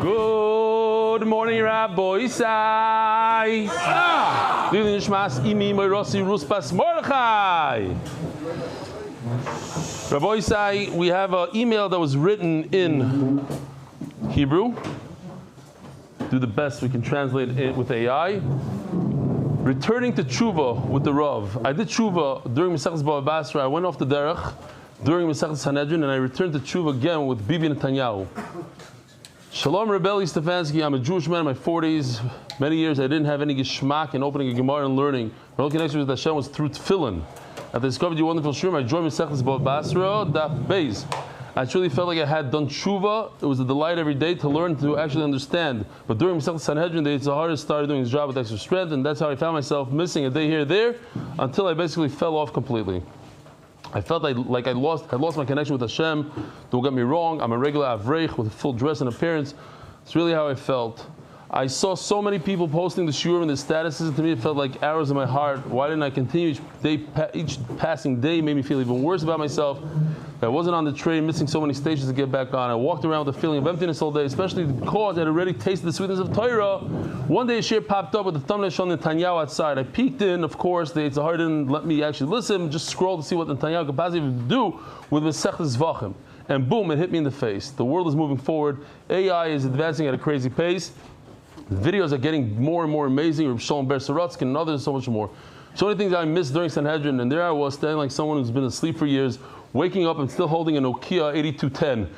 Good morning, Rabbi Isai. Rabbi Isai, we have an email that was written in Hebrew. Do the best we can translate it with AI. Returning to tshuva with the Rav. I did tshuva during Masechtas Bava Basra. I went off the derech during Masechtas Sanhedrin, and I returned to tshuva again with Bibi Netanyahu. Shalom, Eli Stefansky. I'm a Jewish man in my 40s. Many years I didn't have any geschmack in opening a Gemara and learning. My only connection with Hashem was through tefillin. After I discovered your wonderful shiur, I joined Masechtas Bava Basra, daf beis. I truly felt like I had done tshuva. It was a delight every day to learn, to actually understand. But during Masechtas Sanhedrin, the Yitzhahara started doing his job with extra strength, and that's how I found myself missing a day here or there until I basically fell off completely. I felt like I lost my connection with Hashem. Don't get me wrong, I'm a regular avreich with a full dress and appearance. It's really how I felt. I saw so many people posting the shiur and the statuses. To me, it felt like arrows in my heart. Why didn't I continue? Each passing day made me feel even worse about myself. I wasn't on the train, missing so many stations to get back on. I walked around with a feeling of emptiness all day, especially because I had already tasted the sweetness of Torah. One day a shiur popped up with the thumbnail showing Netanyahu outside. I peeked in, of course. The Yitzhahara didn't let me actually listen, just scrolled to see what Netanyahu could possibly do with Masechtas Zevachim. And boom, it hit me in the face. The world is moving forward. AI is advancing at a crazy pace. The videos are getting more and more amazing. Reb Shalom Ber Sorotzkin and others, so much more. So many things I missed during Sanhedrin, and there I was standing like someone who's been asleep for years, waking up and still holding a Nokia 8210.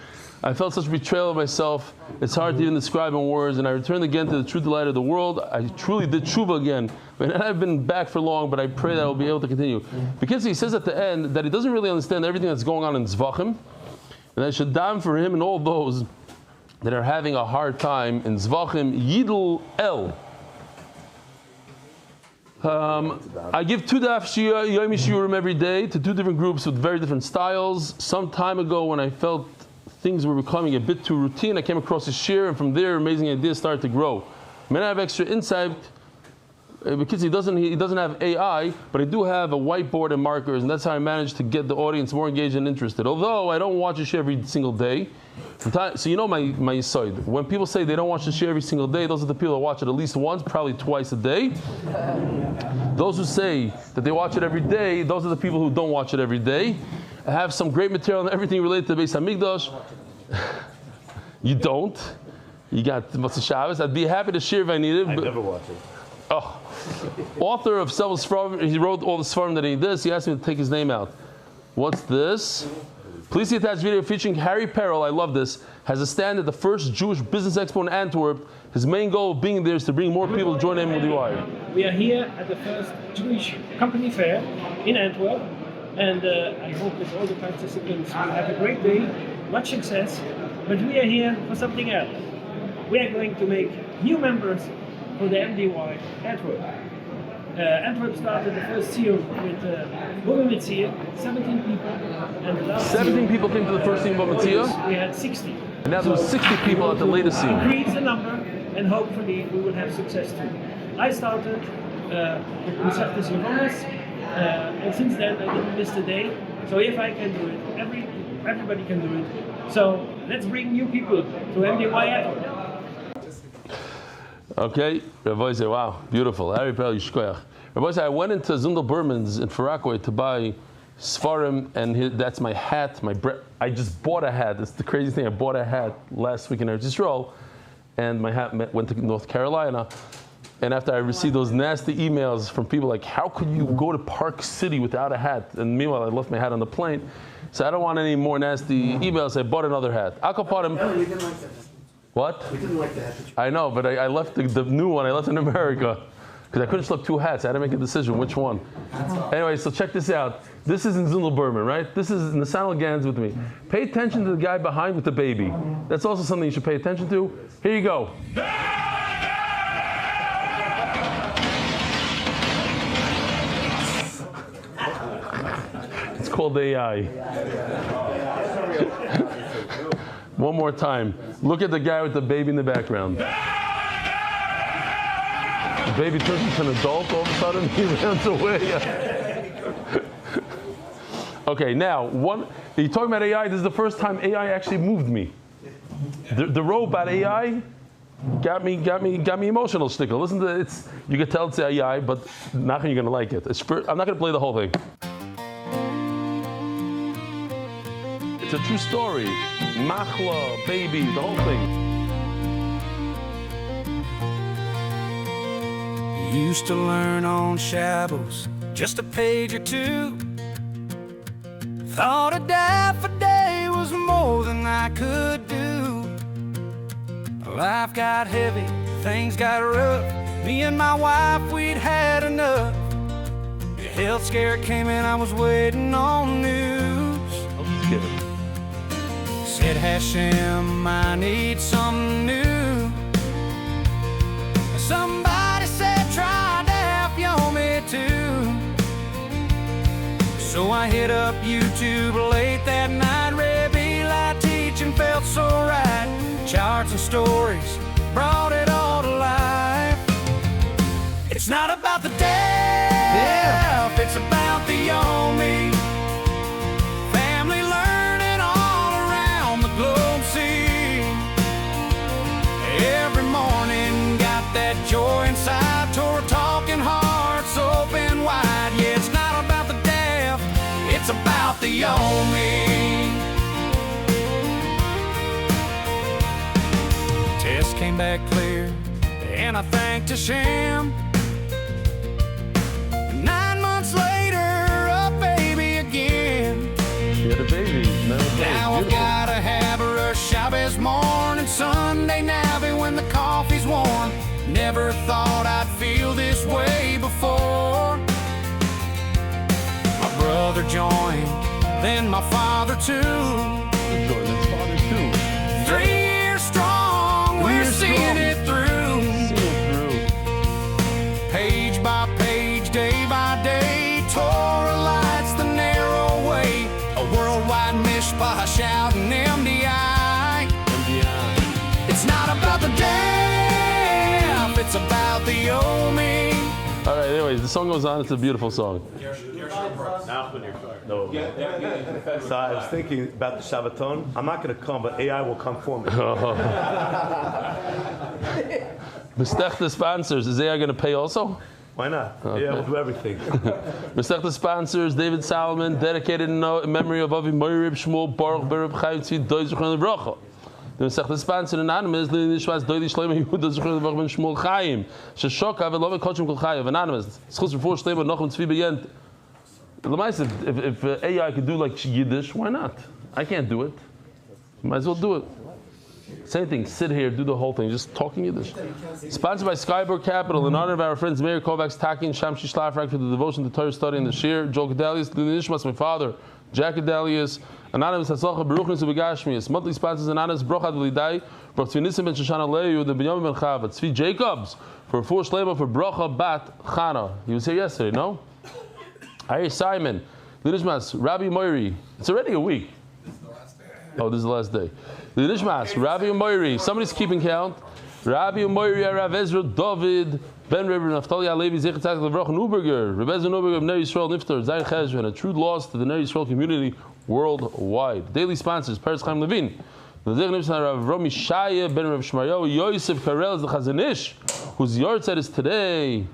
I felt such betrayal of myself. It's hard to even describe in words, and I returned again to the true delight of the world. I truly did tshuva again. And I've been back for long, but I pray that I'll be able to continue. Because he says at the end that he doesn't really understand everything that's going on in Zevachim, and I should daven for him and all those that are having a hard time in Zevachim, Yidel El. I give 2 Daf Yomi shiurim every day to 2 different groups with very different styles. Some time ago, when I felt things were becoming a bit too routine, I came across a shiur, and from there, amazing ideas started to grow. I mean, I have extra insight because he doesn't have AI, but I do have a whiteboard and markers, and that's how I managed to get the audience more engaged and interested. Although I don't watch a shiur every single day. So you know my side. When people say they don't watch the shiur every single day, those are the people that watch it at least once, probably twice a day. Those who say that they watch it every day, those are the people who don't watch it every day. I have some great material on everything related to the Beis Hamikdash. You don't. You got Motzei Shabbos. I'd be happy to share if I needed. I never watch it. Oh. Author of several Sfarim, he wrote all the Sfarim that he did. He asked me to take his name out. What's this? Please see attached video featuring Harry Perel. I love this. Has a stand at the first Jewish Business Expo in Antwerp. His main goal of being there is to bring more people to join him with UI. We are here at the first Jewish company fair in Antwerp, and I hope that all the participants will have a great day, much success. But we are here for something else. We are going to make new members for the MDY Antwerp. Antwerp started the first seal with Women with Seal, 17 people, and the last 17 people came to the first seal of Matzia. We had 60. And now there's 60 people at the latest seal. Increase the number, and hopefully we will have success too. I started with Masechtas Yevomis, and since then I didn't miss a day. So if I can do it, everybody can do it. So let's bring new people to MDY Antwerp. Okay, Rabbi said, wow, beautiful. Harry Perel Yishkoyach. Rabbi said, I went into Zundel Berman's in Farakwe to buy Sfarim, and that's my hat. I just bought a hat. It's the crazy thing. I bought a hat last week in Eretz Yisrael, and my hat went to North Carolina. And after I received those nasty emails from people like, how could you go to Park City without a hat? And meanwhile, I left my hat on the plane. So I don't want any more nasty emails. I bought another hat. Akapadim. No, you didn't like that. What? We didn't like that. I know, but I left the new one. I left in America because I couldn't slip 2 hats. I had to make a decision which one. Anyway, so check this out. This is in Zundel Berman, right? This is Nasan Gans with me. Pay attention to the guy behind with the baby. That's also something you should pay attention to. Here you go. It's called AI. One more time. Look at the guy with the baby in the background. The baby turns into an adult all of a sudden. He runs away. Okay, now, you're talking about AI. This is the first time AI actually moved me. The robot AI got me emotional. Sticker. Listen to it. You can tell it's AI, but not you're gonna like it. I'm not gonna play the whole thing. It's a true story. Machla, baby, the whole thing. Used to learn on Shabbos, just a page or two. Thought a daaaf a day was more than I could do. Life got heavy, things got rough. Me and my wife, we'd had enough. The health scare came in, I was waiting on news. Said Hashem, I need something new. Somebody said try Daf Yomi too. So I hit up YouTube late that night. Reb Eli teaching felt so right. Charts and stories brought it all to life. It's not about the daaaf, it's about the Yomi. Family learning all around the globe, see. Every morning got that joy inside. Torah talking hearts open wide. Yeah, it's not about the daaaf, it's about the Yomi. Test came back clear, and I thanked Hashem. 9 months later, a baby again. She had a baby. Now I've gotta have her a Shabbos morning, Sunday navy when the coffee's warm. Never thought I'd feel this way before. My brother joined, then my father too. Jordan's father too. 3 years strong, we're seeing it through. Page by page, day by day, Torah lights the narrow way. A worldwide mishpah shouting MDI. It's not about the daaaf, it's about the Yomi. All right. Anyways, the song goes on. It's a beautiful song. No. So I was thinking about the Shabbaton. I'm not going to come, but AI will come for me. Mestech sponsors. Is AI going to pay also? Why not? Okay. Yeah, we'll do everything. Mestech sponsors. David Solomon, dedicated in memory of Avi Moirib Shmuel Baruch Bereb Chaim Tzvi Doi Zichron Levracha. The Mestech sponsor anonymous. Lili Nishmas Doi Shleima Yehuda Zichron Levracha Ben Shmuel Chaim. Sheshoka Velove Kochim Kol Chaim. Anonymous. Schus before Shleima Nochem Tzvi Beyent. If AI could do like Yiddish, why not? I can't do it. Might as well do it. Same thing, sit here, do the whole thing, just talking Yiddish. Sponsored by Skyborg Capital, in honor of our friends Meir Kovacs, Taki, and Shamshi Shlafrak for the devotion to Torah study and the Shir. Joel Gedalius, Nishmas, my father, Jack Gedalius, Anonymous Hatzlacha, Baruch Nisu Begashmius. Monthly sponsors Anonymous, Brochad V'lidai, Baruch Tzvi Nisim Ben Shoshana Leyu, the Binyamin Ben Chava, Tzvi Jacobs, for Fuhr Shlema for Brocha Bat Chana. He was here yesterday, no? Hi, Simon, Lidishmas, Rabbi Moiri. It's already a week. Oh, this is the last day. Lidishmas, Rabbi Moiri. Somebody's keeping count. Rabbi Moiri, Rav Ezra, David, Ben Rebbe, Naftali Alevi, Zechat Tzaddik Levrach, Neuberger, Rebbe Ezra Neuberger of Ner Yisrael, Niftar, Zayin Cheshvan, a true loss to the Ner Yisrael community worldwide. Daily sponsors, Peretz Chaim Levin. The Zech Niftar, Rav Romi Shaya, Ben Rav Shmaryahu, Yosef Karel, the Chazanish, whose yahrzeit is today.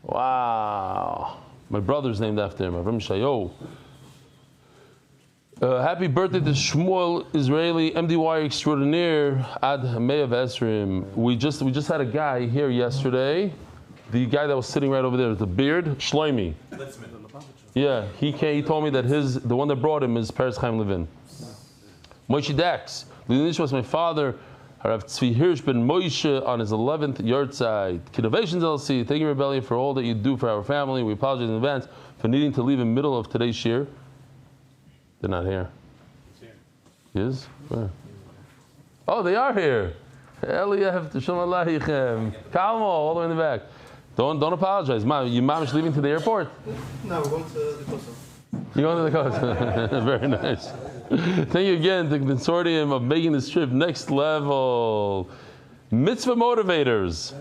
Wow. My brother's named after him, Avram Shayo. Happy birthday to Shmuel Israeli, MDY extraordinaire, Ad Me'av Esrim. We just had a guy here yesterday, the guy that was sitting right over there with the beard, Shloimi. Yeah, he told me that the one that brought him is Peretz Chaim Levin. Moshe Dax, Linish was my father. Rav Tzvi Hirsch ben Moshe on his 11th yahrzeit. Innovations LC, thank you, Rebellion, for all that you do for our family. We apologize in advance for needing to leave in the middle of today's shir. They're not here. He is? Where? Oh, they are here. Eliyav, T'Shem Alayichem. Kalmo, all the way in the back. Don't apologize. Your mom is leaving to the airport? No, we're going to the Kosovo. You're going to the coast. Very nice. Thank you again to the consortium of making this trip next level. Mitzvah motivators.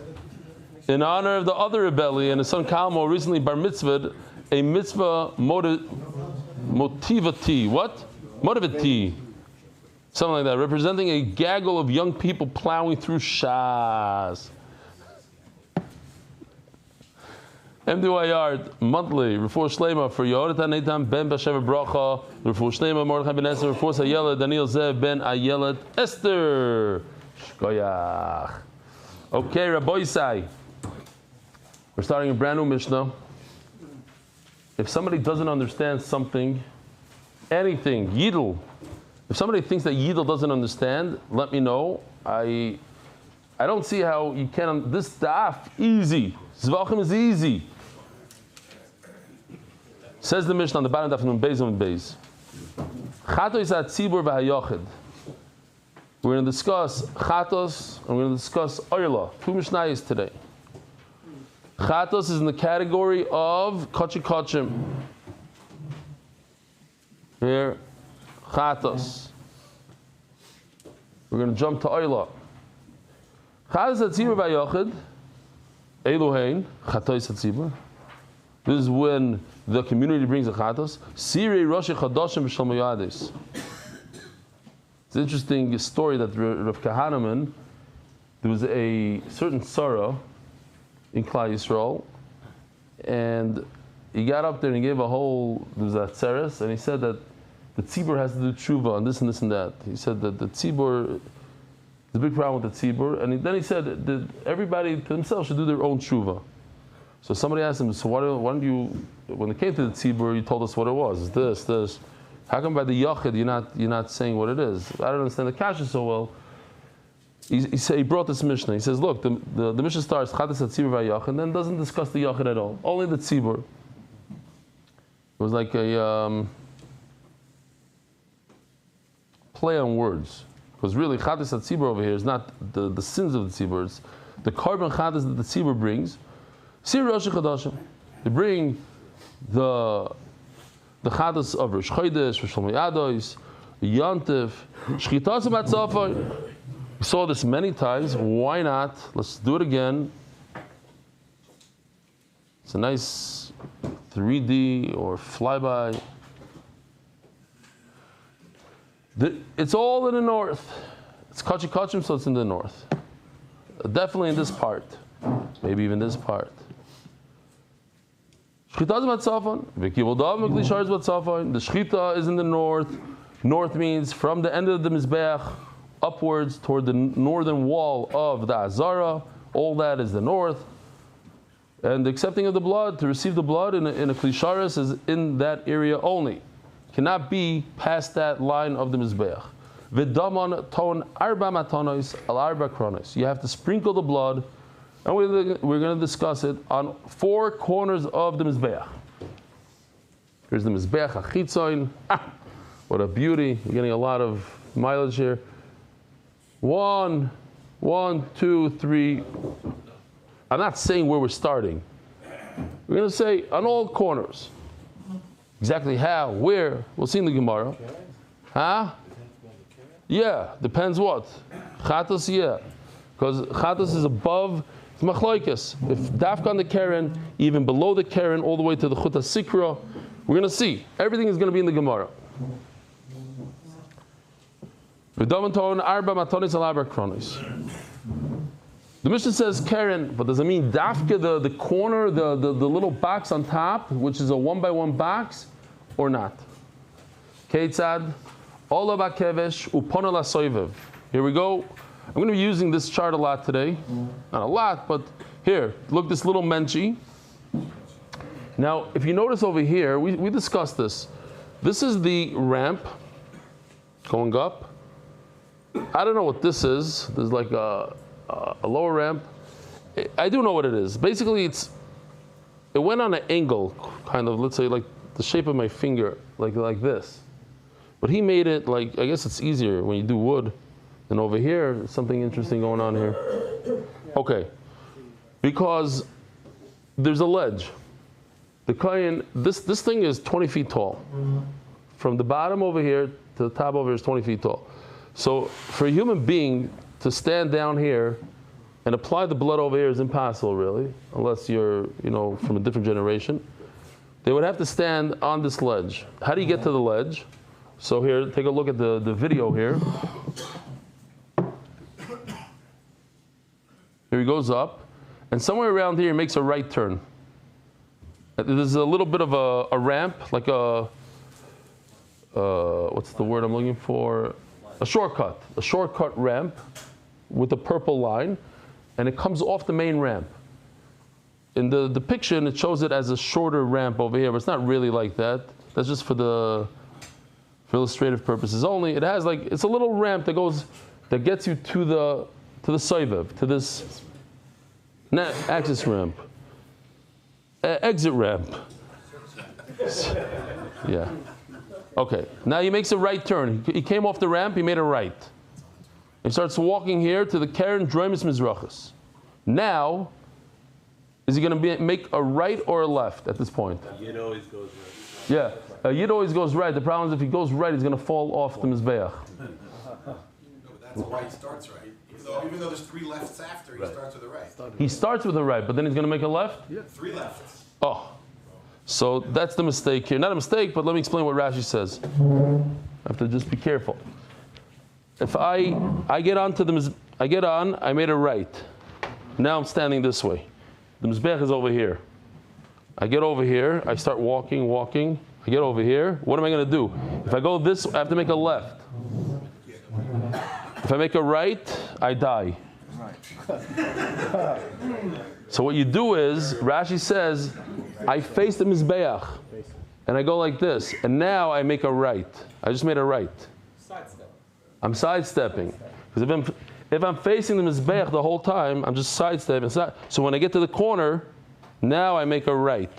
In honor of the other rebellion, and his son Kalmo recently bar mitzvahed a mitzvah motivati. What? Motivati. Something like that, representing a gaggle of young people plowing through Shas. MDYR monthly, Refuah Shlema for Yonatan Neitan ben Bashev Bracha, Refuah Shlema Mordechai ben Esther, Refuah Ayelet Daniel Zev ben Ayelet Esther. Shkoyach. Okay, Rabbi Yisai. We're starting a brand new Mishnah. If somebody doesn't understand something, anything, Yidel, if somebody thinks that Yidel doesn't understand, let me know. I don't see how you can. This daaaf, easy. Zevachim is easy. Says the Mishnah on the bottom of Daf Yomi Beis and Beis. Chatos hatzibur v'hayochid. We're going to discuss Chatos and we're going to discuss Oyla. Two Mishnayos today. Chatos is in the category of Kochi Kochim. Here, Chatos. We're going to jump to Oyla. Chatos hatzibur v'hayochid. Elohein, Chatos hatzibur. This is when the community brings a Chatos. Sirei Roshi Chadoshim B'Shal Moyades. It's an interesting story that Rav Kahanaman, there was a certain Sarah in Klal Yisrael, and he got up there and he gave there was a tzeres, and he said that the tzibur has to do tshuva and this and this and that. He said that the tzibur, there's a big problem with the tzibur, and then he said that everybody themselves should do their own tshuva. So somebody asked him, so why don't you, when it came to the tzibur, you told us what it was, this. How come by the yachid you're not saying what it is? I don't understand the kasha so well. He brought this Mishnah. He says, look, the Mishnah starts Chatas HaTzibur v'Yachid, and then doesn't discuss the Yachid at all. Only the Tzibur. It was like a play on words. Because really, Chatas HaTzibur over here is not the sins of the Tzibur. It's the carbon Chatas that the Tzibur brings. Sir Rosh Chodashim. They bring the Chatas of Rosh Chodesh, Rosh Hashanah, Yontif, Shchitas Matzafai. We saw this many times. Why not? Let's do it again. It's a nice 3D or flyby. It's all in the north. It's Kachi Kachim, so it's in the north. Definitely in this part. Maybe even this part. The Shchita is in the north. North means from the end of the Mizbeach upwards toward the northern wall of the Azara. All that is the north. And the accepting of the blood, to receive the blood in a Klisharis, is in that area only. Cannot be past that line of the Mizbeach. V'daman ton arba matanos al arba kronos. You have to sprinkle the blood, and we're going to discuss it on 4 corners of the Mizbeach. Here's the Mizbeach HaChitzoin. What a beauty. We're getting a lot of mileage here. 1, 2, 3. I'm not saying where we're starting. We're going to say on all corners. Exactly how, where, we'll see in the Gemara. Huh? Yeah, depends what. Chatos, yeah. Because Chatos is above, it's machlokes. If dafka on the Keren, even below the Keren, all the way to the Chut HaSikra, we're going to see. Everything is going to be in the Gemara. The Mishnah says Keren, but does it mean dafka, the corner, the little box on top, which is a 1x1 box, or not? Keitzad, Ola Bakevesh, Upona Lasoivev. Here we go. I'm going to be using this chart a lot today. Not a lot, but here, look, this little menchi. Now, if you notice over here, we discussed this. This is the ramp going up. I don't know what this is. There's like a lower ramp. I do know what it is. Basically, it went on an angle, kind of, let's say like the shape of my finger, like this. But he made it like, I guess it's easier when you do wood. And over here, something interesting going on here. Okay. Because there's a ledge. The Kayan, this thing is 20 feet tall. From the bottom over here to the top over here is 20 feet tall. So for a human being to stand down here and apply the blood over here is impossible, really, unless you're, from a different generation. They would have to stand on this ledge. How do you get to the ledge? So here, take a look at the video here. Here he goes up, and somewhere around here he makes a right turn. There's a little bit of a ramp, like a, what's the word I'm looking for? A shortcut ramp with a purple line, and it comes off the main ramp. In the depiction, it shows it as a shorter ramp over here, but it's not really like that. That's just for illustrative purposes only. It has like, it's a little ramp that gets you to the soivev, to this access ramp, exit ramp. Yeah. Okay. Now he makes a right turn. He came off the ramp. He made a right. He starts walking here to the Karen Droimus Mizrachis. Now, is he going to make a right or a left at this point? Yid always goes right. Yeah, Yid always goes right. The problem is if he goes right, he's going to fall off the Mizbeach. No, but that's why he starts right. Even though there's 3 lefts after, he starts with the right. He starts with a right, but then he's going to make a left? Yeah. 3 lefts. Oh. So that's the mistake here. Not a mistake, but let me explain what Rashi says. I have to just be careful. If I get on, I made a right. Now I'm standing this way. The Mizbeach is over here. I get over here, I start walking. I get over here. What am I going to do? If I go this, I have to make a left. If I make a right, I die. So what you do is, Rashi says, I face the Mizbeach, and I go like this, and now I make a right. I just made a right. I'm sidestepping. Because if I'm facing the Mizbeach the whole time, I'm just sidestepping. So when I get to the corner, now I make a right.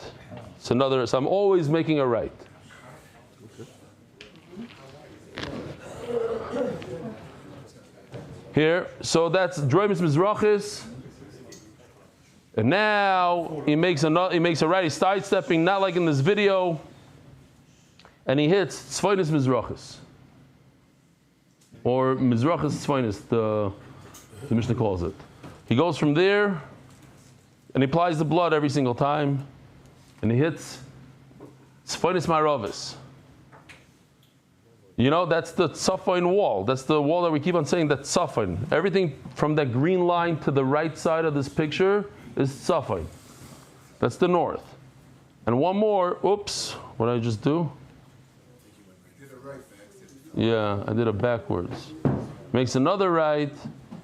So I'm always making a right. Here, so that's Droimus Mizrachis. And now he makes a right. He's sidestepping, not like in this video. And he hits Tzvoinus Mizrachis. Or Mizrachis Tzvoinus, the Mishnah calls it. He goes from there, and he applies the blood every single time. And he hits Tzvoinus Maravis. You know, that's the Tzafoin wall. That's the wall that we keep on saying, that's Tzafoin. Everything from that green line to the right side of this picture is Tzafoin. That's the north. And one more, oops, what did I just do? Yeah, I did it backwards. Makes another right,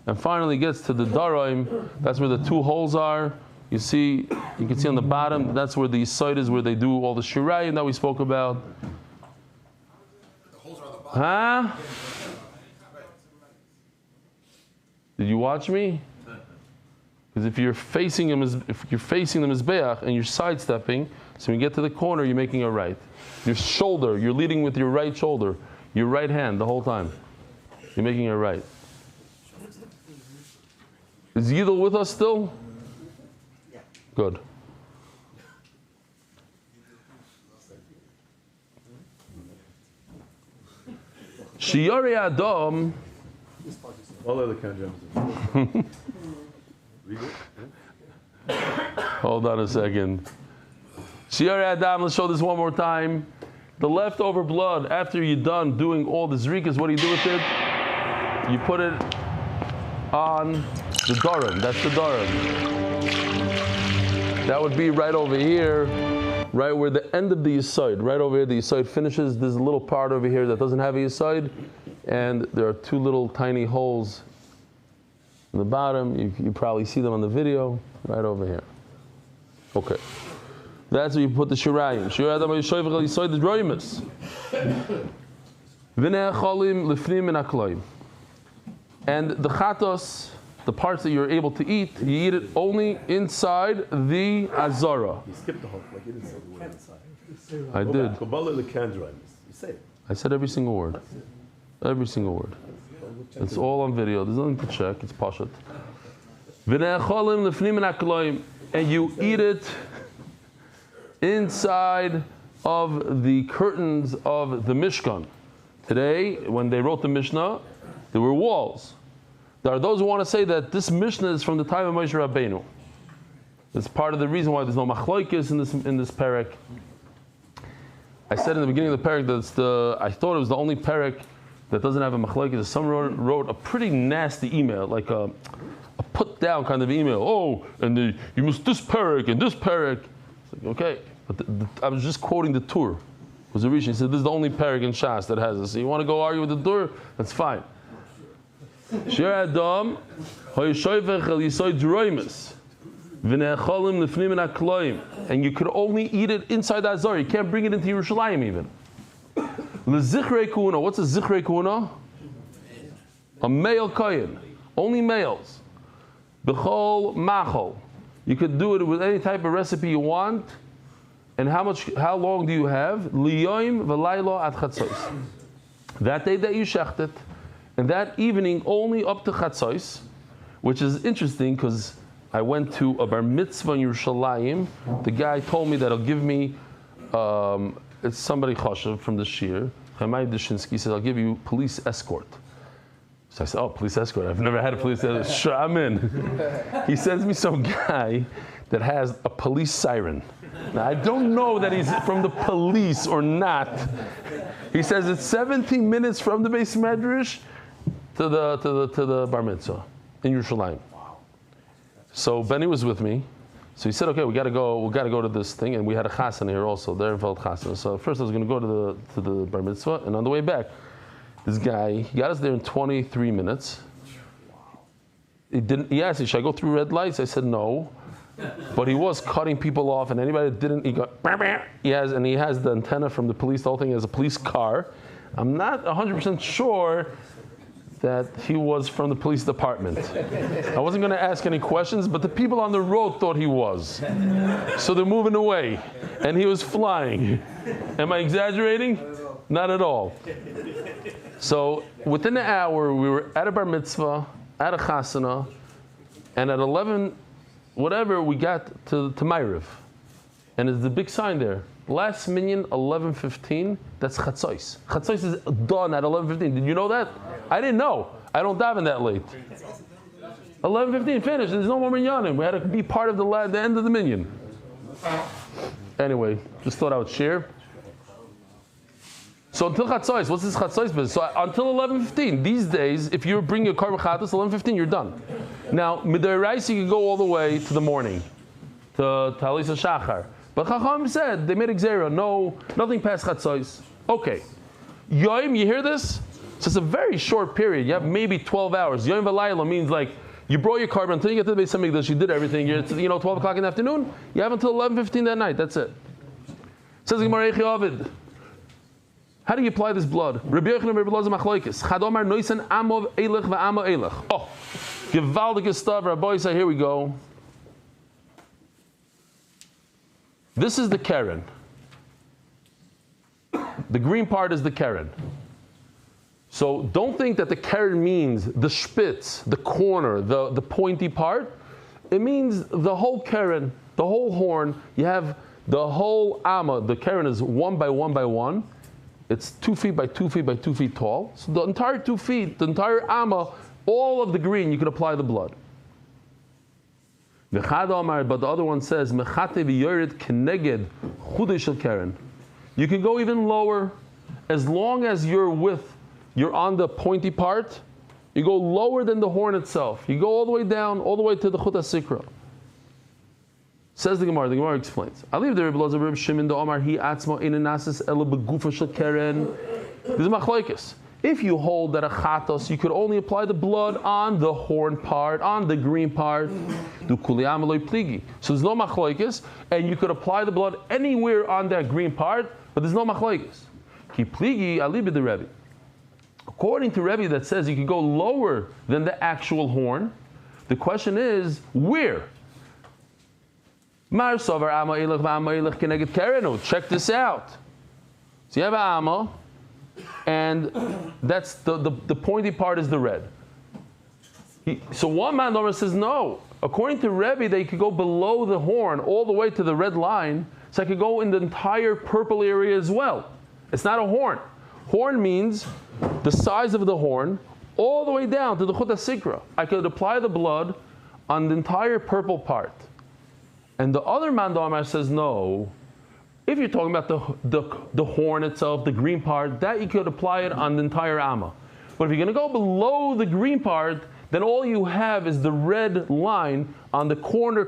and finally gets to the Daraim. That's where the 2 holes are. You can see on the bottom, that's where the site is, where they do all the shirayim that we spoke about. Huh? Did you watch me? Because if you're facing the Mizbeach and you're sidestepping, so when you get to the corner, you're making a right. Your shoulder, you're leading with your right shoulder, your right hand the whole time. You're making a right. Is Yidel with us still? Good. Shiyari Adam. All other kanjams. Hold on a second. Shiyari Adam, let's show this one more time. The leftover blood, after you're done doing all the zrikas, what do you do with it? You put it on the darim. That's the darim. That would be right over here, right where the end of the yisoid, right over here, the yisoid finishes. There's a little part over here that doesn't have a yisoid, and there are 2 little tiny holes in the bottom. You probably see them on the video, right over here. Okay. That's where you put the shirayim. Shirayim yishoyv yisoid the droimus. V'nei cholim lifnim min hakloim. And the chatos, the parts that you're able to eat, you eat it only inside the azara. You skipped the whole, like you didn't say the word inside. I did. Kabbalah the kanjram. You say it. I said every single word. Every single word. It's all on video. There's nothing to check. It's pashat. V'nei cholim lifnim min hakloim. And you eat it inside of the curtains of the Mishkan. Today, when they wrote the Mishnah, there were walls. There are those who want to say that this Mishnah is from the time of Moshe Rabbeinu. It's part of the reason why there's no machloikis in this parak. I said in the beginning of the parak that I thought it was the only parak that doesn't have a machlokes. Someone wrote a pretty nasty email, like a put down kind of email. Oh, and you must this parak and this parak. It's like, okay, but I was just quoting the Tur. It was a Rishon. He said this is the only parak in Shas that has this. So you want to go argue with the Tur? That's fine. Shir Adam, hoyishoyvech el yisoy droimus, v'ne'acholim lefnim and akloim, and you could only eat it inside the Azor. You can't bring it into Yerushalayim even. L'zichrei kuna. What's a zichrei kuna? A male kohen. Only males. B'chol machol. You could do it with any type of recipe you want. And how long do you have? Liyoim v'laylo at chatzos. That day that you shecht it, and that evening only up to chatzos, which is interesting because I went to a bar mitzvah in Yerushalayim. The guy told me that he'll give me, it's somebody chashav from the shir. Chaimai Dushinsky said, I'll give you police escort. So I said, oh, police escort. I've never had a police escort. Sure, I'm in. He sends me some guy that has a police siren. Now, I don't know that he's from the police or not. He says it's 17 minutes from the Beis Medrash to the bar mitzvah in Yerushalayim. So Benny was with me. So he said, okay, we got to go to this thing, and we had a chasana here also, there in Veld chasana. So first I was going to go to the bar mitzvah, and on the way back, this guy, he got us there in 23 minutes. He asked me, should I go through red lights? I said no. But he was cutting people off, and anybody that didn't, he got, he has the antenna from the police, the whole thing has a police car. I'm not 100% sure that he was from the police department. I wasn't going to ask any questions, but the people on the road thought he was. So they're moving away, and he was flying. Am I exaggerating? Not at all. So within an hour, we were at a bar mitzvah, at a chasana, and at 11, whatever, we got to Ma'ariv. And there's the big sign there. Last minyan, 11:15, that's Chatzos. Chatzos is done at 11:15. Did you know that? I didn't know. I don't daven that late. 11:15, finished. There's no more minyanim. We had to be part of the end of the minyan. Anyway, just thought I would share. So until Chatzos, what's this Chatzos business? So until 11:15, these days, if you bring your korban chatas, 11:15, you're done. Now, mid'oraisa, you can go all the way to the morning, to Talisa Shachar. But Chacham said, they made a gzera, no, nothing past Chatzos. Okay. Yom, you hear this? So it's a very short period. You have maybe 12 hours. Yom v'layla means like, you brought your korban until you get to the Beis Hamikdash, you did everything. You're 12 o'clock in the afternoon, you have until 11:15 that night, that's it. Says the Gemara, Echi Ovid. How do you apply this blood? Rabbi Yochanan and Rabbi Elazar machlokes. Chadomar noisan amov elech va'amo elech. Oh, gewaldige stuff. Rabbi say, here we go. This is the keren. The green part is the keren. So don't think that the keren means the spitz, the corner, the pointy part. It means the whole keren, the whole horn. You have the whole amma. The keren is 1 by 1 by 1. It's 2 feet by 2 feet by 2 feet tall. So the entire 2 feet, the entire amma, all of the green, you could apply the blood. But the other one says, you can go even lower, as long as you're on the pointy part, you go lower than the horn itself. You go all the way down, all the way to the chut hasikra. Says the Gemara explains. I leave the Rebbe Elazar, Rebbe Shimon, the Omar, he atzma in nasis ela begufa shel keren. This is machlokes. If you hold that a chatos, you could only apply the blood on the horn part, on the green part. Do kuliyam eloi pligi. So there's no machlokes, and you could apply the blood anywhere on that green part, but there's no machlokes. Ki pligi alibi the Rebbe. According to Rebbe that says you can go lower than the actual horn, the question is where? Check this out. So you have an amma, and that's the pointy part is the red. So one man says no. According to Rebbe, they could go below the horn all the way to the red line, so I could go in the entire purple area as well. It's not a horn. Horn means the size of the horn all the way down to the chut hasikra. I could apply the blood on the entire purple part. And the other man says no. If you're talking about the horn itself, the green part, that you could apply it on the entire amma. But if you're going to go below the green part, then all you have is the red line on the corner.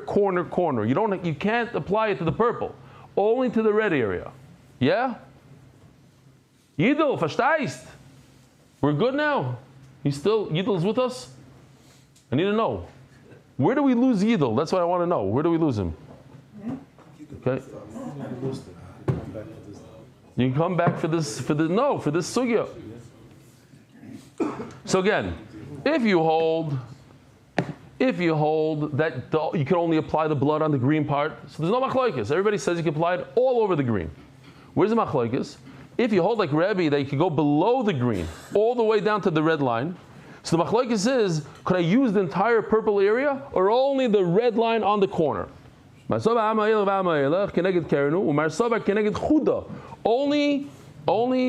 You can't apply it to the purple, only to the red area. Yeah? Yidel, versteist? We're good now. Yidel's with us? I need to know. Where do we lose Yidel? That's what I want to know. Where do we lose him? Okay. You can come back for this sugya. So again, if you hold that you can only apply the blood on the green part, so there's no machlokes. Everybody says you can apply it all over the green. Where's the machlokes? If you hold like Rebbe that you can go below the green, all the way down to the red line, so the machlokes is, could I use the entire purple area or only the red line on the corner? Only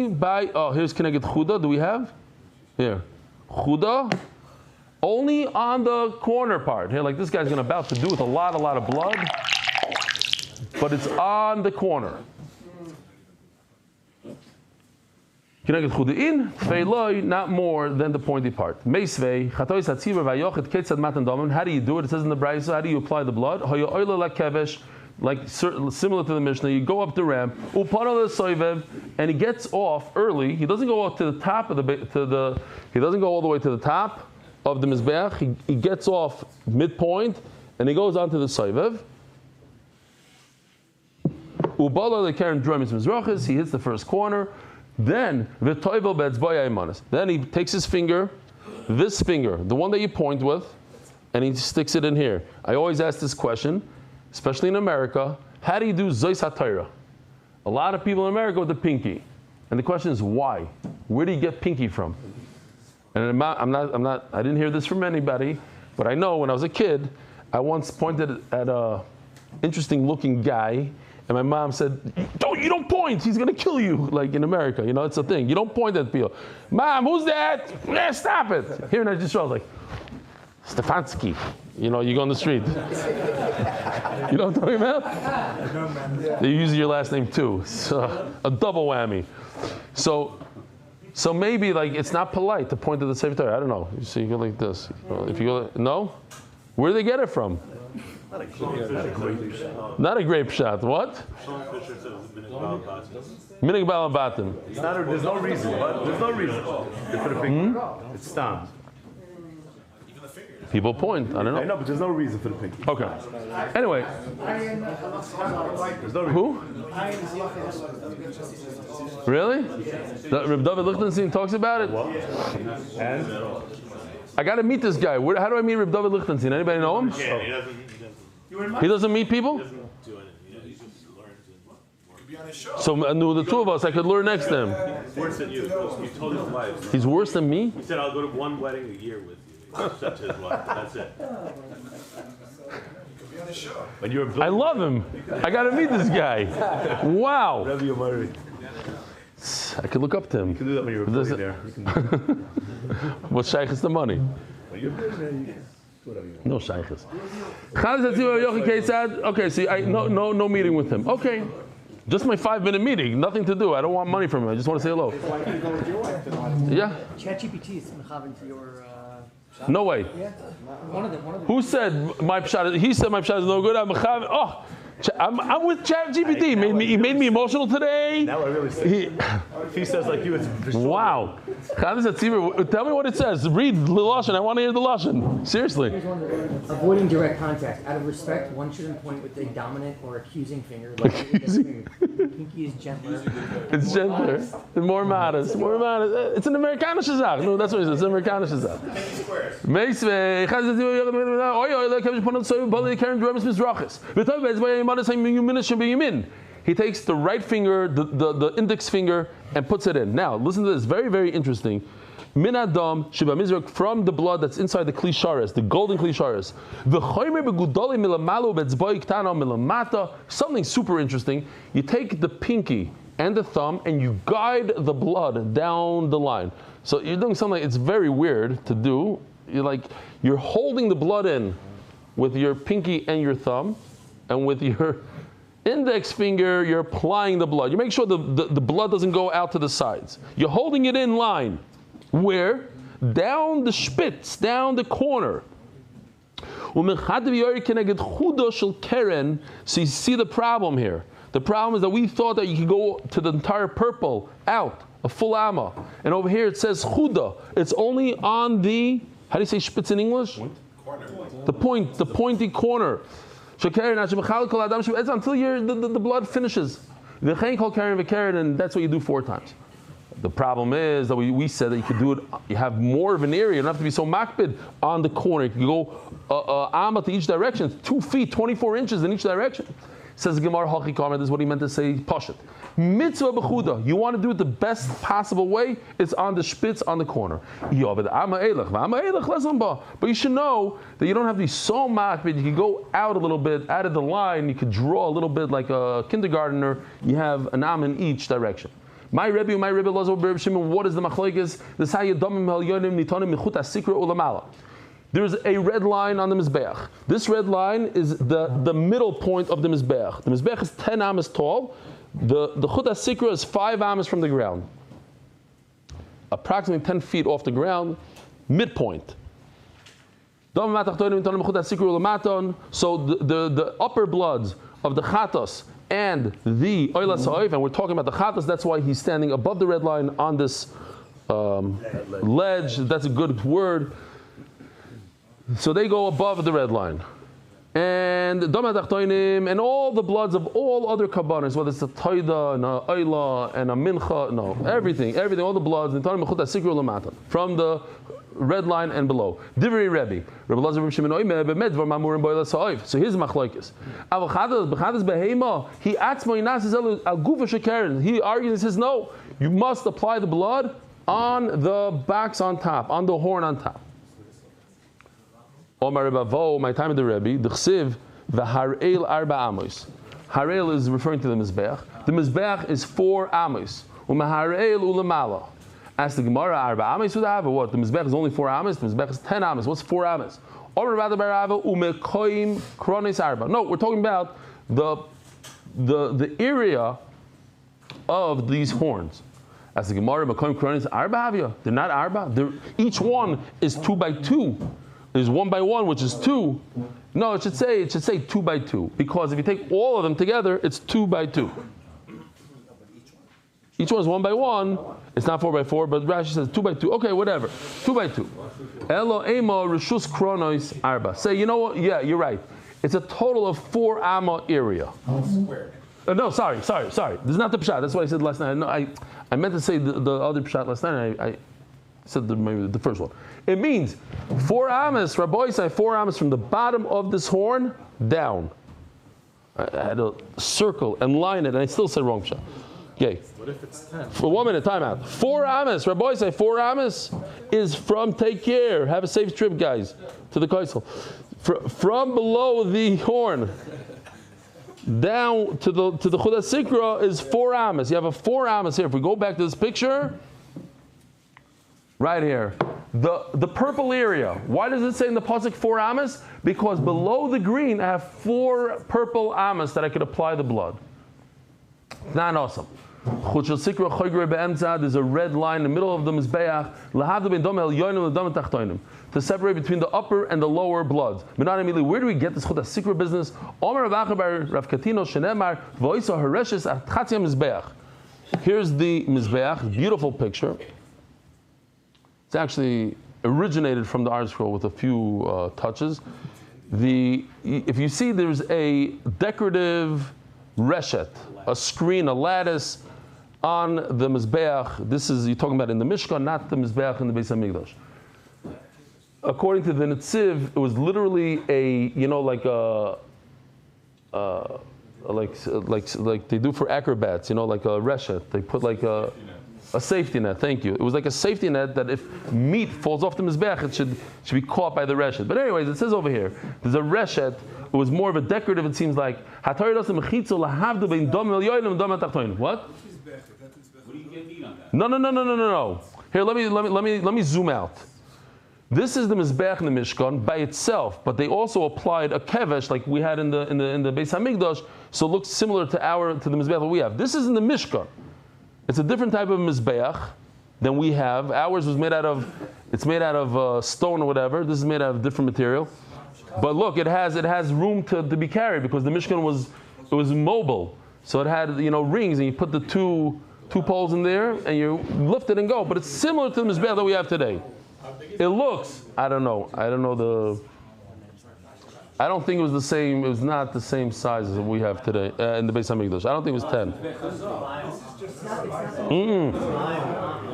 by, here's Keneged Chuda, do we have? Here. Chuda, only on the corner part. Here, like this guy's about to do with a lot of blood, but it's on the corner. Keneged Chuda in, Feiloi, not more than the pointy part. Meisvei, Chatois Hatziva Vayochet Ketzad Matan Damim. How do you do it? It says in the Brayso, how do you apply the blood? Hoyo Oila La Kevesh, like similar to the Mishnah, you go up the ramp, Upana Soivev, and he gets off early. He doesn't go up to the top of he doesn't go all the way to the top of the Mizbeach. He gets off midpoint, and he goes onto the Soivev. Ubala the Karen Drumis Mizrachis, he hits the first corner. Then V'toivel Be'etzbaya Imanis. Then he takes his finger, this finger, the one that you point with, and he sticks it in here. I always ask this question, especially in America, how do you do Zois HaTorah? A lot of people in America with the pinky. And the question is why? Where do you get pinky from? And I didn't hear this from anybody, but I know when I was a kid, I once pointed at a interesting looking guy, and my mom said, you don't point, he's going to kill you. Like in America, it's a thing. You don't point at people. Mom, who's that? Yeah, stop it. Here in Israel, I was like, Stefansky. You go on the street. You know what I'm talking about? They use your last name too. So, a double whammy. So maybe it's not polite to point to the Sefer Torah. I don't know. You see, you go like this. If you go, no? Where do they get it from? Not a grape shot. What? Minig Baal Batim. There's no reason. But there's no reason. They put a pink. It's stamps. People point. I don't know. I know, but there's no reason for the pinky. Okay. Anyway. There's no reason. Who? Really? Reb David Lichtenstein talks about it? What? And? I got to meet this guy. How do I meet Reb David Lichtenstein? Anybody know him? Yeah, He doesn't meet people? he just learns and could be on his show. So the two of us, I could learn next to him. Worse than you. You told his wife. He's worse than me? He said, I'll go to one wedding a year with you. That's his wife. That's it. Could be on his show. When you're I love him. I got to meet this guy. Wow. whatever you're married. I could look up to him. You can do that when you're a billionaire. You can do What shaykh is the money? when you're a billionaire, you can do whatever you want. No shaykhs. Okay, see, no meeting with him. Okay. Just my 5-minute meeting, nothing to do. I don't want money from him. I just want to say hello. Why don't you go with your wife then? Yeah? ChatGPT is having to your No way. yeah. One of them. Who said my pshat? He said my pshat is no good. I'm with ChatGPT. He made me emotional today. Now I really see. If he says like you, it's Wow. Tell me what it says. Read the Lashon. I want to hear the Lashon. Seriously. Avoiding direct contact. Out of respect, one shouldn't point with a dominant or accusing finger. Like Accusing. Pinky is gentler. It's gentler. More modest. More modest. It's an Amerikanische Sache. No, that's what it is. It's an Amerikanische Sache. Meisvei. He takes the right finger, the index finger, and puts it in. Now, listen to this. Very, very interesting. Min adam sheba mizrak, from the blood that's inside the klishares, the golden klishares. The chomer begudoli milamalu betzboi ktana milamata. Something super interesting. You take the pinky and the thumb and you guide the blood down the line. So you're doing something. It's very weird to do. You're holding the blood in with your pinky and your thumb, and with your Index finger, you're applying the blood. You make sure the blood doesn't go out to the sides. You're holding it in line. Where? Down the spitz, down the corner. So you see the problem here. The problem is that we thought that you could go to the entire purple out, a full amma. And over here it says chuda. It's only on the, how do you say spitz in English? Corner. The pointy corner. It's until the blood finishes. And that's what you do 4 times. The problem is that we said that you could do it, you have more of an area, you don't have to be so makbid on the corner. You can go amma to each direction, 2 feet, 24 inches in each direction. Says the Gemara, this is what he meant to say, Pashat. Mitzvah b'chuda, you want to do it the best possible way, it's on the spitz on the corner. But you should know that you don't have to be so makbid, you can go out a little bit, out of the line, you could draw a little bit like a kindergartner, you have an am in each direction. My Rebbe, Lazo, Rebbe Shimon, what is the machlekes? This how you domim hel yonim nitonim michut asikra ulamala. There's a red line on the Mizbeach. This red line is the middle point of the Mizbeach. The Mizbeach is 10 amas tall. The Chut HaSikra is 5 amas from the ground. Approximately 10 feet off the ground, midpoint. So the upper bloods of the Chatos and the Oila Sa'if, and we're talking about the Chatos, that's why he's standing above the red line on this ledge. That's a good word. So they go above the red line. And all the bloods of all other kabbanas, whether it's a taida and a ayla and a mincha, no, everything, all the bloods, from the red line and below. Divrei Rebbe. So here's machlokes. He argues and says, no, you must apply the blood on the backs on top, on the horn on top. My time at the Rebbe, the Chsiv, the Har'el Arba Amos. Har'el is referring to the Mizbeach. The Mizbeach is 4 Amos. Har'el Ulamala. Ask the Gemara, Arba Amos would have what? The Mizbeach is only 4 Amos. The Mizbeach is 10 Amos. What's 4 Amos? No, we're talking about the area of these horns. As the Gemara, Mekoim Kronis Arba Havia. They're not Arba. Each one is 2 by 2. There's 1 by 1, which is 2. No, it should say 2 by 2, because if you take all of them together, it's 2 by 2. Each one is 1 by 1. It's not 4 by 4, but Rashi says 2 by 2. Okay, whatever. 2 by 2. Elo ema reshus kronos arba. Say, you know what? Yeah, you're right. It's a total of 4 amma area. No, sorry. This is not the pshat. That's what I said last night. No, I meant to say the other pshat last night. I said maybe the first one. It means 4 amas, Rabbi say 4 amas from the bottom of this horn down. I had to circle and line it, and I still said wrong pshat. Okay. What if it's 10? For 1 minute, time out. 4 amas, Rabbi say 4 amas is from, take care, have a safe trip, guys, to the Kaisel. From below the horn down to the Chut HaSikra is 4 amas. You have a 4 amas here. If we go back to this picture, right here. The purple area. Why does it say in the pasuk 4 amas? Because below the green I have 4 purple amas that I could apply the blood. Not awesome. There's a red line in the middle of the Mizbeach to separate between the upper and the lower bloods. Where do we get this Chut HaSikra business? Here's the Mizbeach, beautiful picture. It's actually originated from the Art Scroll with a few touches. If you see, there's a decorative reshet, a screen, a lattice on the Mizbeach. This is, you're talking about in the Mishkan, not the Mizbeach in the Beis HaMikdash. According to the Netziv, it was literally like they do for acrobats, like a reshet. They put like a safety net, thank you. It was like a safety net that if meat falls off the Mizbeach, it should be caught by the reshet. But anyways, it says over here, there's a reshet. It was more of a decorative, it seems like. What? What do you get meat on that? No. Here, let me zoom out. This is the Mizbeach in the Mishkan by itself, but they also applied a kevesh like we had in the Beis Hamikdash, so it looks similar to the Mizbeach that we have. This is in the Mishkan. It's a different type of Mizbeach than we have. Ours was made out of stone or whatever. This is made out of different material. But look, it has room to be carried because the Mishkan was mobile. So it had rings, and you put the two poles in there and you lift it and go. But it's similar to the Mizbeach that we have today. It looks, I don't know I don't think it was the same. It was not the same size as we have today in the Beis Hamikdash. I don't think it was 10.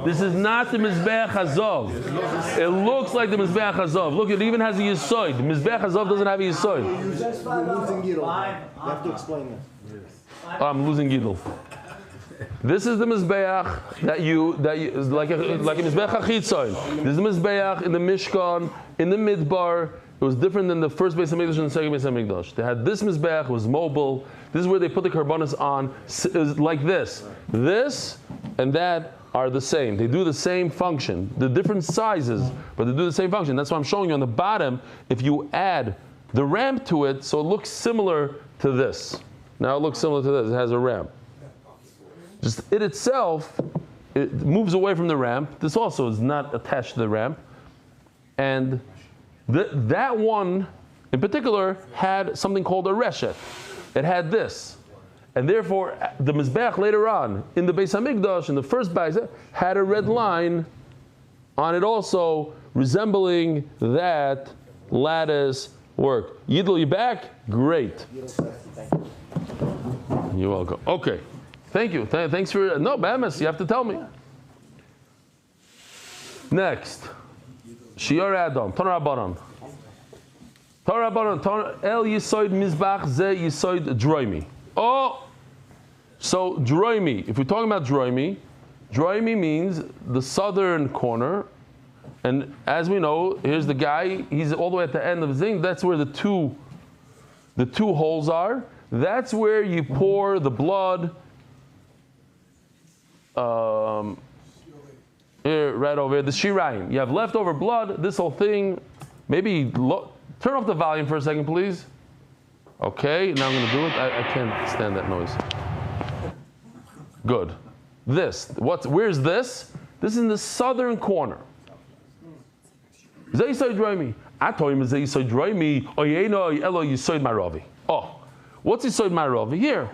This is not the Mizbeach Hazov. It looks like the Mizbeach Hazov. Look, it even has a Yisoid. The Mizbeach Hazov doesn't have a Yisoid. You have to explain this. Oh, I'm losing Gidel. This is the Mizbeach that you like a Mizbeach HaChitzoin. This is the Mizbeach in the Mishkan, in the Midbar. It was different than the first Beis Hamikdash and the second Beis Hamikdash. They had this Mizbeach, it was mobile. This is where they put the karbanos on. It was like this. This and that are the same. They do the same function. They're different sizes, but they do the same function. That's why I'm showing you on the bottom, if you add the ramp to it, so it looks similar to this. Now it looks similar to this. It has a ramp. Just it itself, it moves away from the ramp. This also is not attached to the ramp. And that one, in particular, had something called a reshet. It had this. And therefore, the Mizbeach later on, in the Beis HaMikdash, in the first Beis, had a red line on it also, resembling that lattice work. Yidl, you back? Great. You're welcome. Okay. Thank you. Thanks for... No, Bamas, you have to tell me. Next. Shior Adam. Ton Rabbanon. El Yisoid Mizbach Ze Yisoid Droimi. Oh! So, Droimi. If we're talking about Droimi means the southern corner. And as we know, here's the guy. He's all the way at the end of the thing. That's where the two holes are. That's where you pour the blood... here, right over here, the shirayim. You have leftover blood, this whole thing. Maybe turn off the volume for a second, please. Okay, now I'm going to do it. I can't stand that noise. Good. Where's this? This is in the southern corner. Zayisay Droimi. I told him Zayisay Droimi. Oyeno Elo Yisoid Maravi. Oh, what's Yisoid Maravi? Here.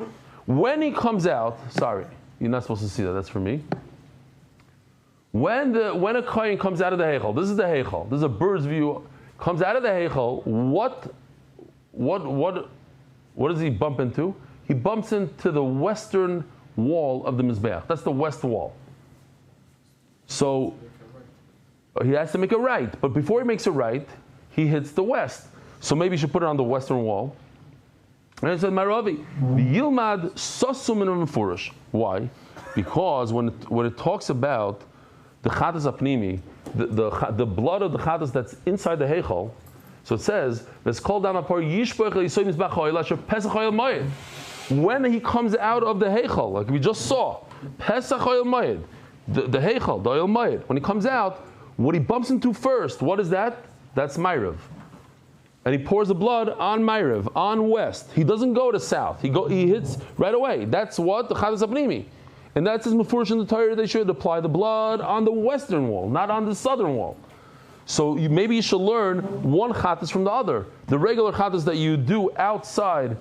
When he comes out, sorry. You're not supposed to see that. That's for me. When a kohen comes out of the heichal, this is the heichal. This is a bird's view. Comes out of the heichal. What does he bump into? He bumps into the western wall of the mizbeach. That's the west wall. So he has to make a right. But before he makes a right, he hits the west. So maybe he should put it on the western wall. And it said, Maravi, Yilmad Sosum and Mefurish. Why? Because when it talks about the Chatas Apnimi, the blood of the Chatas that's inside the Heichal, so it says, when he comes out of the Heichal, like we just saw, Pesach Oyel Moed, the Heichal, the Oyel Moed, when he comes out, what he bumps into first, what is that? That's Ma'ariv. And he pours the blood on Ma'ariv, on west. He doesn't go to south. He hits right away. That's what the Chatas Apnimi. And that's his mefurish in the Torah. They should apply the blood on the western wall, not on the southern wall. So maybe you should learn one Chatas from the other. The regular Chatas that you do outside,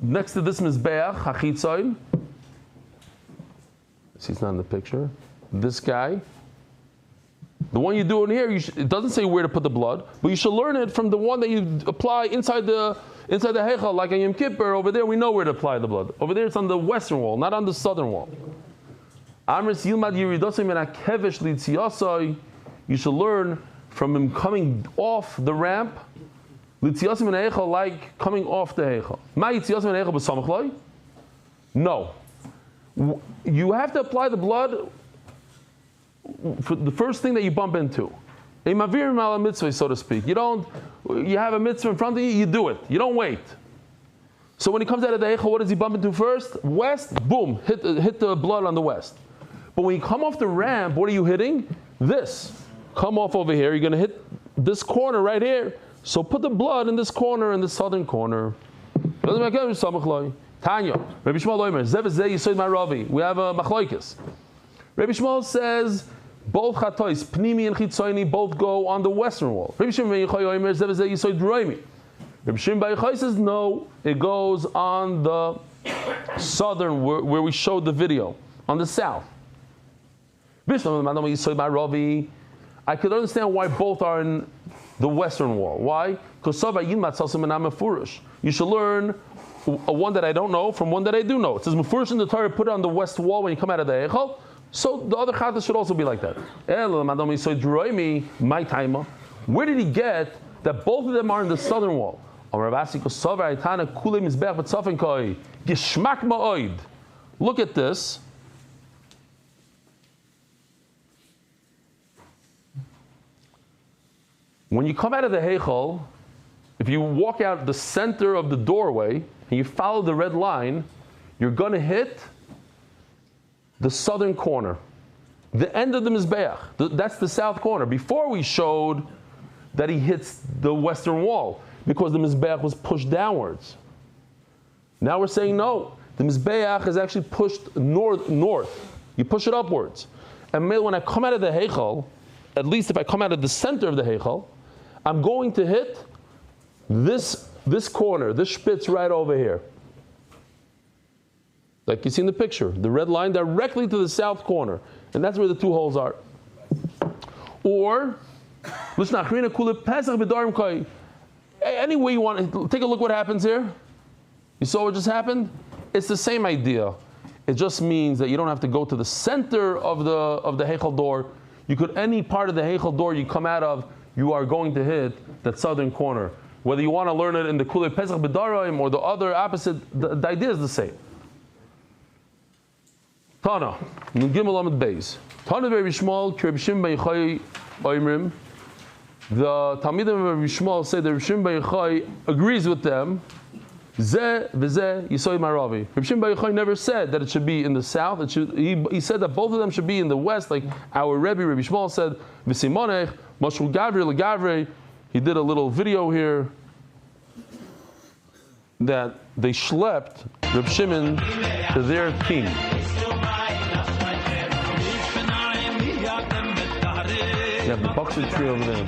next to this Mizbeach, Hachitzoin. See, it's not in the picture. This guy. The one you do in here, it doesn't say where to put the blood, but you should learn it from the one that you apply inside the Heichal, like on Yom Kippur. Over there, we know where to apply the blood. Over there, it's on the western wall, not on the southern wall. You should learn from him coming off the ramp, like coming off the Heichal. No. You have to apply the blood for the first thing that you bump into. A mavir mal mitzvah, so to speak. You have a mitzvah in front of you, you do it. You don't wait. So when he comes out of the Eichel, what does he bump into first? West, boom, hit the blood on the west. But when you come off the ramp, what are you hitting? This. come off over here. You're going to hit this corner right here. So put the blood in this corner, in the southern corner. Tanya, Rabbi Shmuel Omer, Zev Zeh Yisoid Maravi. We have a machloikis. Rabbi Shmuel says both chatois, pnimi and chitzoini, both go on the western wall. Rabbi Shimon ben Yochai Omer, Zev Zeh Yisoid Roimi. Rabbi Shimon ben Yochai says no, it goes on the southern, where we showed the video, on the south. I could understand why both are in the western wall. Why? Because you should learn one that I don't know from one that I do know. It says Mefurish in the Torah, put it on the west wall when you come out of the Eichel. So the other chatas should also be like that. Where did he get that both of them are in the southern wall? Look at this. When you come out of the Heichal, if you walk out the center of the doorway and you follow the red line, you're going to hit the southern corner, the end of the Mizbeach. That's the south corner. Before we showed that he hits the western wall because the Mizbeach was pushed downwards. Now we're saying no, the Mizbeach is actually pushed north. You push it upwards. And when I come out of the Heichal, at least if I come out of the center of the Heichal, I'm going to hit this corner, this spitz right over here. Like you see in the picture, the red line directly to the south corner. And that's where the two holes are. Or, any way you want, take a look what happens here. You saw what just happened? It's the same idea. It just means that you don't have to go to the center of the Heichal door. You could, any part of the Heichal door you come out of, you are going to hit that southern corner. Whether you want to learn it in the Kulei Pesach B'Daraim or the other opposite, the idea is the same. Tana, Gimel Amud Beis. Tana Rabbi Shmuel, Rabbi Shimon ben Yochai Oimrim. The Talmidim of Rabbi Shmuel say that Rabbi Shimon ben Yochai agrees with them. Zeh v'zeh Yisoid Maravi. Rabbi Shimon ben Yochai never said that it should be in the south. He said that both of them should be in the west, like our Rebbe Rabbi Shmuel said. V'simonech Mashru Gavri LeGavri. He did a little video here that they schlepped Rabbi Shimon to their king. You have the buxted tree over there.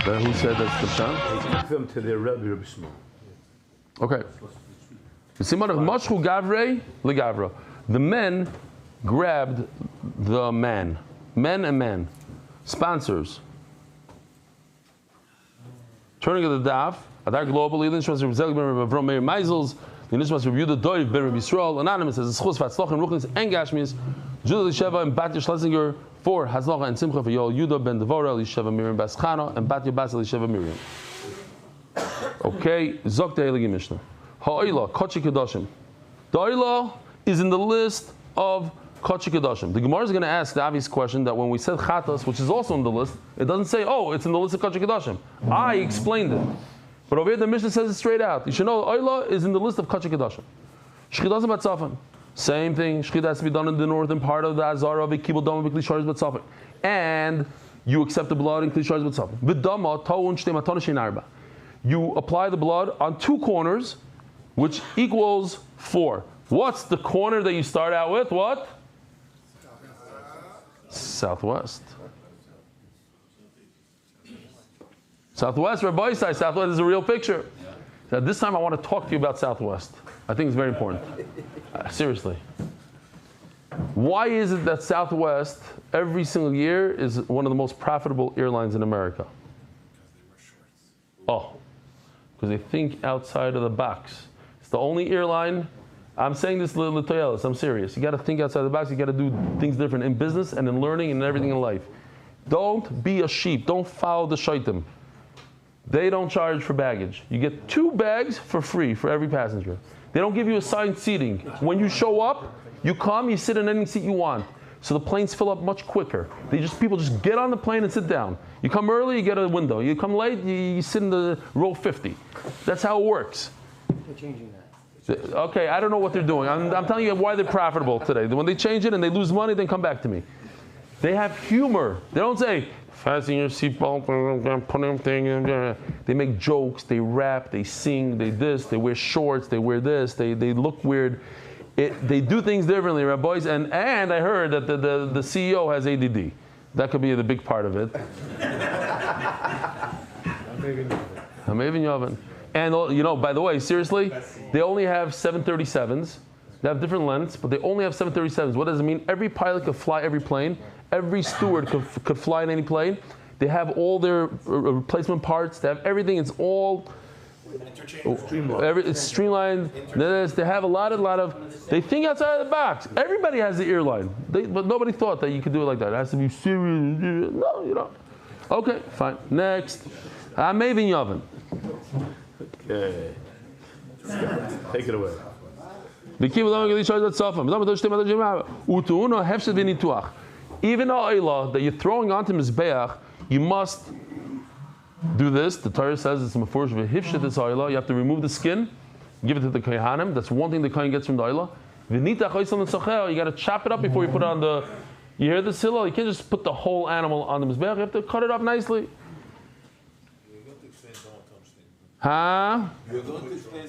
Who said that's the Pshat? Them to their Rebbe Shmuel. Okay. The men grabbed the man. Men and men. Sponsors. Turning to the daf, Adar Global, Eli Stefansky, Rabbi Meir Meisels, the Nishmas Rabbi Yehuda Doiv, Ben Rabbi Yisrael, Anonymous as Schus Vatzlach and Ruchnis and Gashmis, Judah Lisheva and Batya Schlesinger, for Hazlacha and Simcha for Yoel Yudah Ben Devora, Lisheva Miriam Baschana, and Batya Basa Lisheva Miriam. Okay, Zok De'elegi Mishnah. Ha'oila, Kochi Kedoshim. The Oila is in the list of Kochi Kedoshim. The Gemara is going to ask the obvious question that when we said Chatas, which is also on the list, it doesn't say, oh, it's in the list of Kochi Kedoshim. I explained it. But over here the Mishnah says it straight out. You should know Oila is in the list of Kochi Kedoshim. Shchidas Batzafan. Same thing. Shchita has to be done in the northern part of the Azara of Kibul Dama B'Kli Sharis Batzafan. And you accept the blood in Kli Sharis Batzafan. V'dama Ta'un Shtei Matana Shein Arba. You apply the blood on two corners, which equals 4. What's the corner that you start out with? What? Southwest. Southwest, Rabbi Isai. Southwest is a real picture. Now, this time I want to talk to you about Southwest. I think it's very important. Seriously. Why is it that Southwest, every single year, is one of the most profitable airlines in America? Oh, because they think outside of the box. It's the only airline. I'm saying this L'Toyelis, I'm serious. You got to think outside the box. You got to do things different in business and in learning and in everything in life. Don't be a sheep. Don't follow the shaitim. They don't charge for baggage. You get 2 bags for free for every passenger. They don't give you assigned seating. When you show up, you come, you sit in any seat you want. so the planes fill up much quicker. People just get on the plane and sit down. You come early, you get a window. You come late, you sit in the row 50. That's how it works. They're changing that. Okay, I don't know what they're doing. I'm telling you why they're profitable today. When they change it and they lose money, then come back to me. They have humor. They don't say, fasten your seatbelt, put them thing. They make jokes, they rap, they sing, they this, they wear shorts, they wear this, they look weird. They do things differently, Rabbois. And I heard that the CEO has ADD. That could be the big part of it. Amazing Yovan. And by the way, seriously, they only have 737s. They have different lengths, but they only have 737s. What does it mean? Every pilot could fly every plane. Every steward could fly in any plane. They have all their replacement parts. They have everything. It's all it's streamlined. They have a lot of. They think outside of the box. Everybody has the airline, but nobody thought that you could do it like that. It has to be serious. No, you don't. Okay, fine. Next, Amavin Yovan. Okay. Take it away. Even a oila that you're throwing onto Mizbeach, you must do this. The Torah says it's mefurish v'hifshet this oila. You have to remove the skin, give it to the kohanim. That's one thing the kohen gets from the oila. You got to chop it up before you put it on the. You hear this hillel? You can't just put the whole animal on the Mizbeach. You have to cut it up nicely. Huh? You're going to explain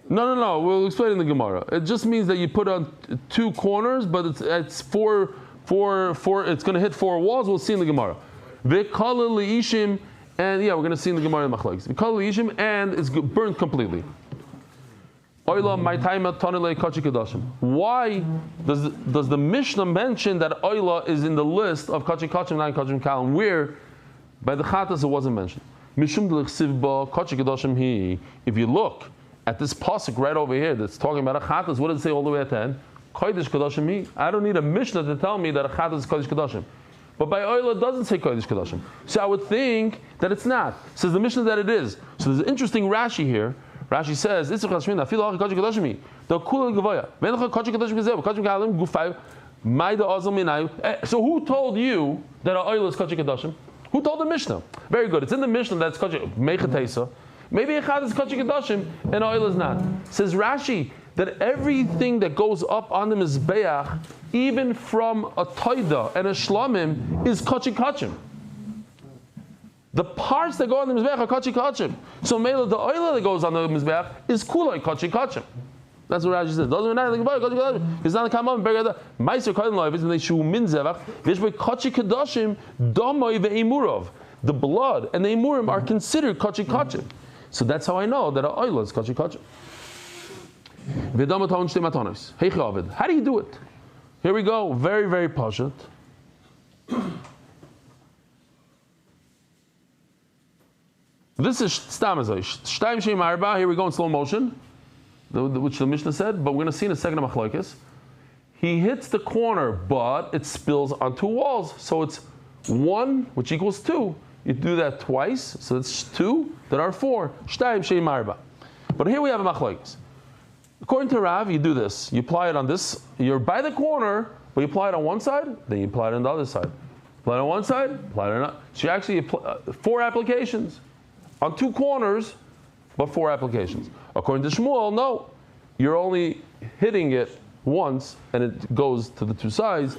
No. We'll explain in the Gemara. It just means that you put on two corners, but it's four. It's going to hit four walls. We'll see in the Gemara. V'kala li'ishim, and we're going to see in the Gemara in Machlokes. V'kala li'ishim, and it's burned completely. Oila ma'itayma tanilei kachi kedashim. Why does the Mishnah mention that oila is in the list of kachi kachim, nine kachim kalim? Where by the Chatas it wasn't mentioned. Mishum d'lechsiv ba kachi kedashim hi. If you look at this pasuk right over here that's talking about a Chatas, what does it say all the way at the end? Kodesh kedashim hi. I don't need a Mishnah to tell me that a Chatas is kodesh kedashim. But by oila it doesn't say kodesh kedashim. So I would think that it's not. It says the Mishnah that it is. So there's an interesting Rashi here. Rashi says, so who told you that oil is Kachik Kedashim? Who told the Mishnah? Very good. It's in the Mishnah that's Kachik Mechatesa. Maybe Echad is Kachik Kedashim and oil is not. Says Rashi that everything that goes up on the Mizbeach, even from a Toida and a Shlamim, is Kachik Kachim. The parts that go on the Mizbeach are Kachi Kachim. So Mela, the oil that goes on the Mizbeach is Kulai Kachi Kachim. That's what Rashi says. Doesn't matter. It's not a common beggar. Meiser Kain Life is when they show min Zevach. There's by Kachi Kadashim, Damai ve'emurov. The blood and the emurim are considered Kachi Kachim. So that's how I know that oil is Kachi Kachim. How do you do it? Here we go. Very, very pashat. This is Stamazai. Shtaim Shem Arba. Here we go in slow motion, which the Mishnah said, but we're going to see in a second of Machlokes. He hits the corner, but it spills on two walls. So it's 1, which equals 2. You do that twice, so it's 2 that are 4. Shtaim Shem Arba. But here we have a Machlokes. According to Rav, you do this. You apply it on this. You're by the corner, but you apply it on one side, then you apply it on the other side. Apply it on one side, apply it on another. So you actually apply 4 applications. On 2 corners, but 4 applications. According to Shmuel, no. You're only hitting it once, and it goes to the 2 sides.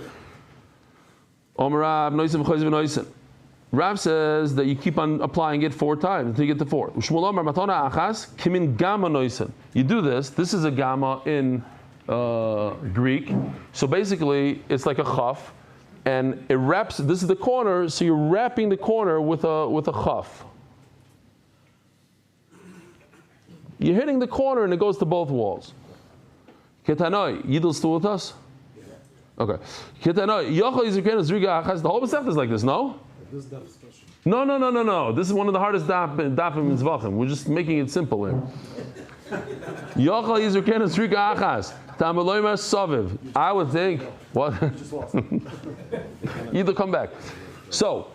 Rav says that you keep on applying it 4 times until you get to 4. You do this. This is a gamma in Greek. So basically, it's like a chaf, and it wraps. This is the corner, so you're wrapping the corner with a chaf. You're hitting the corner and it goes to both walls. Ketanoi, Yidel still with us? Okay. Ketanoi, Yochel Yizrken Zriga Achas. The whole Masechta is like this, no? No. This is one of the hardest daf in Zevachim. We're just making it simple here. Yochel Yizrken Zriga Achas. Tamaloyma Soviv. I would think, what? Either come back. So,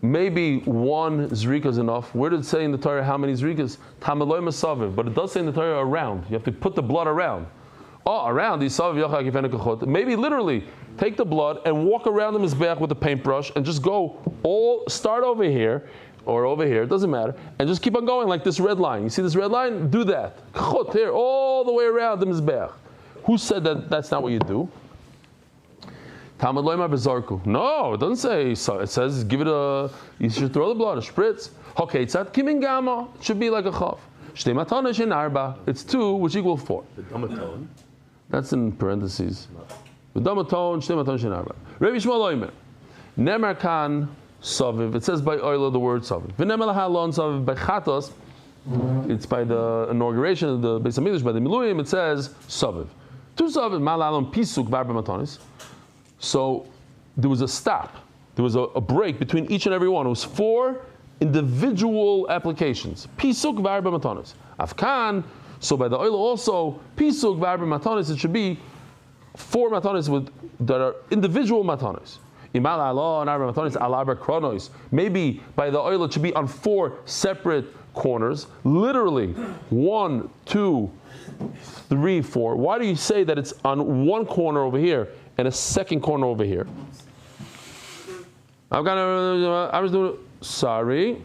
maybe 1 zrika is enough. Where did it say in the Torah how many zrikas? Tamaloi masaviv, but it does say in the Torah around. You have to put the blood around. Oh, around these maybe literally take the blood and walk around the mizbeach with a paintbrush and just go start over here or over here, it doesn't matter, and just keep on going like this red line. You see this red line? Do that. Here, all the way around the mizbeach. Who said that that's not what you do? No, it doesn't say so. It says give it you should throw the blood, a spritz. Okay, it's at kimin gamma. It should be like a chav. It's 2, which equal 4. The damatone. That's in parentheses. The damatone, shtematon shenarba. Rabbi Shmuel Omer. Nemar kan saviv. It says by oila the word saviv. V'nemar halon saviv by chatos. It's by the inauguration of the Beis Hamikdash by the Miluyim. It says saviv. 2 saviv malalon pisuk barba matonis. So there was a stop. There was a break between each and every one. It was 4 individual applications. Pisuk v'arba matanis. Afkan. So by the oil also pisuk v'arba matanis. It should be 4 matanis that are individual matanis. Imal Allah and arba matanis al arba kronos. Maybe by the oil it should be on 4 separate corners. Literally 1, 2, 3, 4. Why do you say that it's on one corner over here and a second corner over here? I was doing. Sorry.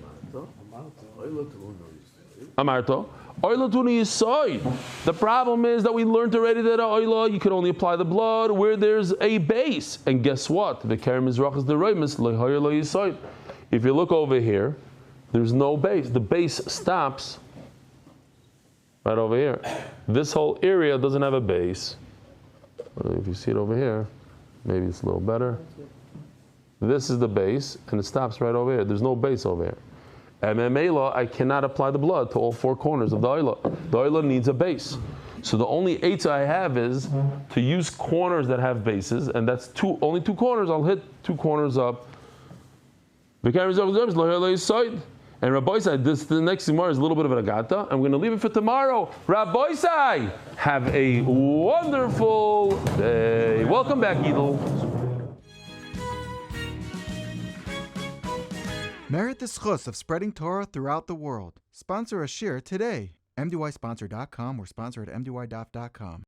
Amarto. The problem is that we learned already that oila you can only apply the blood where there's a base. And guess what? If you look over here, there's no base. The base stops right over here. This whole area doesn't have a base. If you see it over here, maybe it's a little better. This is the base, and it stops right over here. There's no base over here. I cannot apply the blood to all 4 corners of the oila. The oila needs a base. So the only eitzah I have is to use corners that have bases, and that's only 2 corners. I'll hit 2 corners up. And Rabbi Sai, the next Gemara is a little bit of an agata. I'm going to leave it for tomorrow. Rabbi Sai, have a wonderful day. Welcome back, Yidel. Merit the schus of spreading Torah throughout the world. Sponsor a shir today. MDYsponsor.com or sponsor at MDYDAF.com.